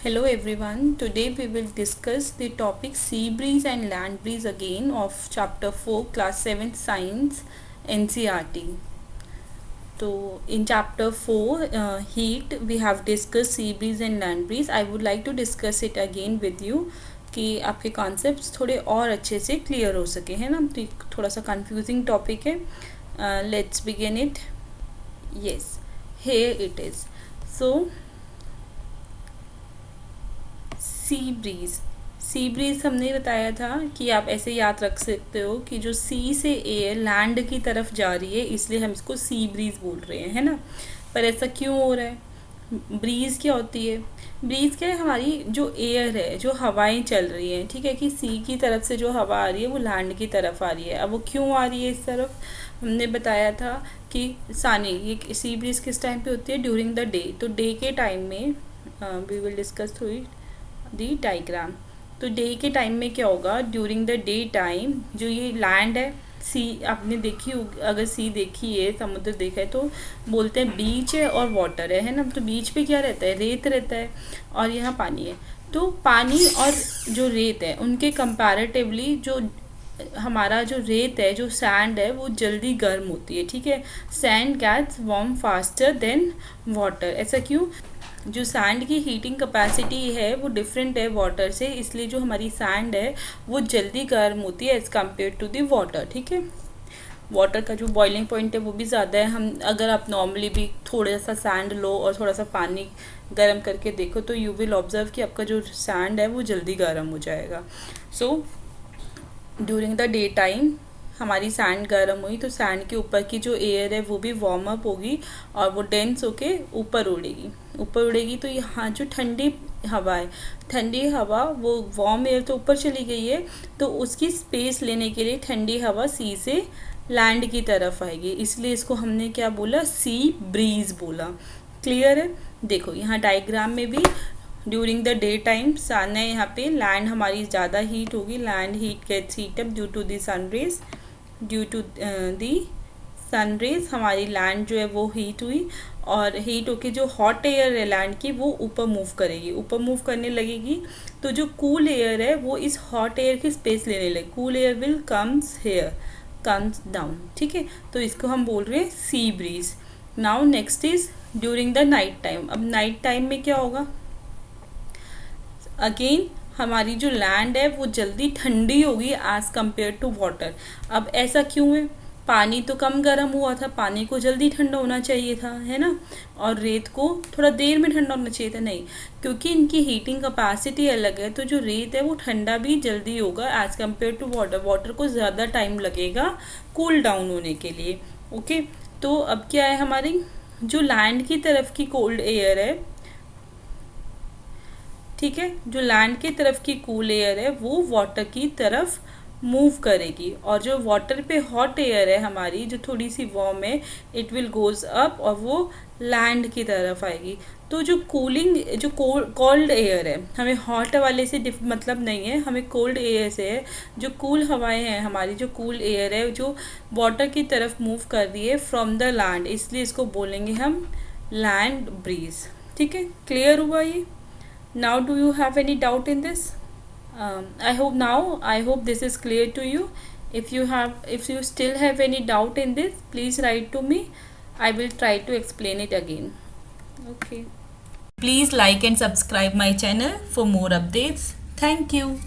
Hello everyone, today we will discuss the topic sea breeze and land breeze again of chapter 4 class 7 science NCRT. So in chapter 4 heat we have discussed sea breeze and land breeze. I would like to discuss it again with you कि आपके concepts थोड़े और अच्छे से clear हो सके, है ना. तो थोड़ा सा कंफ्यूजिंग टॉपिक है. Let's begin it. Yes, here it is. So sea breeze. Sea breeze हमने बताया था कि आप ऐसे याद रख सकते हो कि जो सी से एयर लैंड की तरफ जा रही है, इसलिए हम इसको सी ब्रीज बोल रहे हैं, है ना. पर ऐसा क्यों हो रहा है? ब्रीज क्या होती है? ब्रीज क्या है? हमारी जो एयर है, जो हवाएं चल रही हैं, ठीक है, कि सी की तरफ से जो हवा आ रही है वो लैंड की तरफ आ रही है. अब वो क्यों आ रही है इस तरफ? हमने बताया था कि सानी ये सी ब्रीज किस टाइम पे होती है? During the day. तो डे के टाइम में we will discuss through it the diagram. तो डे के टाइम में क्या होगा? ड्यूरिंग द डे टाइम जो ये लैंड है, सी आपने देखी होगी, अगर सी देखी है, समुद्र देखा है, तो बोलते हैं बीच है और वाटर है ना. तो बीच पे क्या रहता है? रेत रहता है, और यहाँ पानी है. तो पानी और जो रेत है उनके कंपैरेटिवली जो हमारा जो रेत है, जो सैंड है, वो जल्दी गर्म होती है, ठीक है. Sand gets warm faster than water. ऐसा क्यों? जो सैंड की हीटिंग कैपेसिटी है वो डिफरेंट है वाटर से, इसलिए जो हमारी सैंड है वो जल्दी गर्म होती है as compared to the water, ठीक है. वाटर का जो बॉइलिंग पॉइंट है वो भी ज़्यादा है. हम अगर आप नॉर्मली भी थोड़ा सा सैंड लो और थोड़ा सा पानी गर्म करके देखो तो यू विल ऑब्जर्व कि आपका जो सैंड है वो जल्दी गर्म हो जाएगा. So during the day time हमारी सैंड गर्म हुई तो सैंड के ऊपर की जो एयर है वो भी वार्म अप होगी और वो डेंस होके ऊपर उड़ेगी. तो यहाँ जो ठंडी हवा है, ठंडी हवा, वो वार्म एयर तो ऊपर चली गई है, तो उसकी स्पेस लेने के लिए ठंडी हवा सी से लैंड की तरफ आएगी, इसलिए इसको हमने क्या बोला? सी ब्रीज बोला. क्लियर है? देखो यहाँ डायग्राम में भी during the day time sun है, यहाँ पे लैंड हमारी ज़्यादा हीट होगी. Land heat gets heat up due to the sun rays. Due to the sun rays हमारी लैंड जो है वो हीट हुई, और हीट होके जो हॉट एयर है लैंड की वो ऊपर मूव करेगी. ऊपर मूव करने लगेगी तो जो कूल एयर है वो इस हॉट एयर की स्पेस लेने लगेगी. Cool air will comes down, ठीक है. तो इसको हम बोल रहे हैं sea breeze. Now next is during the night time. अब नाइट टाइम में क्या होगा? अगेन हमारी जो लैंड है वो जल्दी ठंडी होगी एज कम्पेयर टू वाटर. अब ऐसा क्यों है? पानी तो कम गर्म हुआ था, पानी को जल्दी ठंडा होना चाहिए था, है ना. और रेत को थोड़ा देर में ठंडा होना चाहिए था. नहीं, क्योंकि इनकी हीटिंग कैपेसिटी अलग है तो जो रेत है वो ठंडा भी जल्दी होगा as compared to water. Water को ज़्यादा टाइम लगेगा कूल डाउन होने के लिए. ओके. तो अब क्या है? हमारी जो लैंड की तरफ की कोल्ड एयर है, ठीक है, जो लैंड की तरफ की कूल एयर है वो वाटर की तरफ मूव करेगी, और जो वाटर पे हॉट एयर है हमारी जो थोड़ी सी वार्म है, इट विल गोज अप और वो लैंड की तरफ आएगी. तो जो कूलिंग, जो कोल्ड एयर है, हमें हॉट वाले से मतलब नहीं है, हमें कोल्ड एयर से है. जो कूल हवाएं हैं हमारी, जो कूल एयर है जो वाटर की तरफ मूव कर रही है फ्रॉम द लैंड, इसलिए इसको बोलेंगे हम लैंड ब्रीज. ठीक है, क्लियर हुआ ये? Now do you have any doubt in this? I hope this is clear to you. If you still have any doubt in this, please write to me. I will try to explain it again. Okay. Please like and subscribe my channel for more updates. Thank you.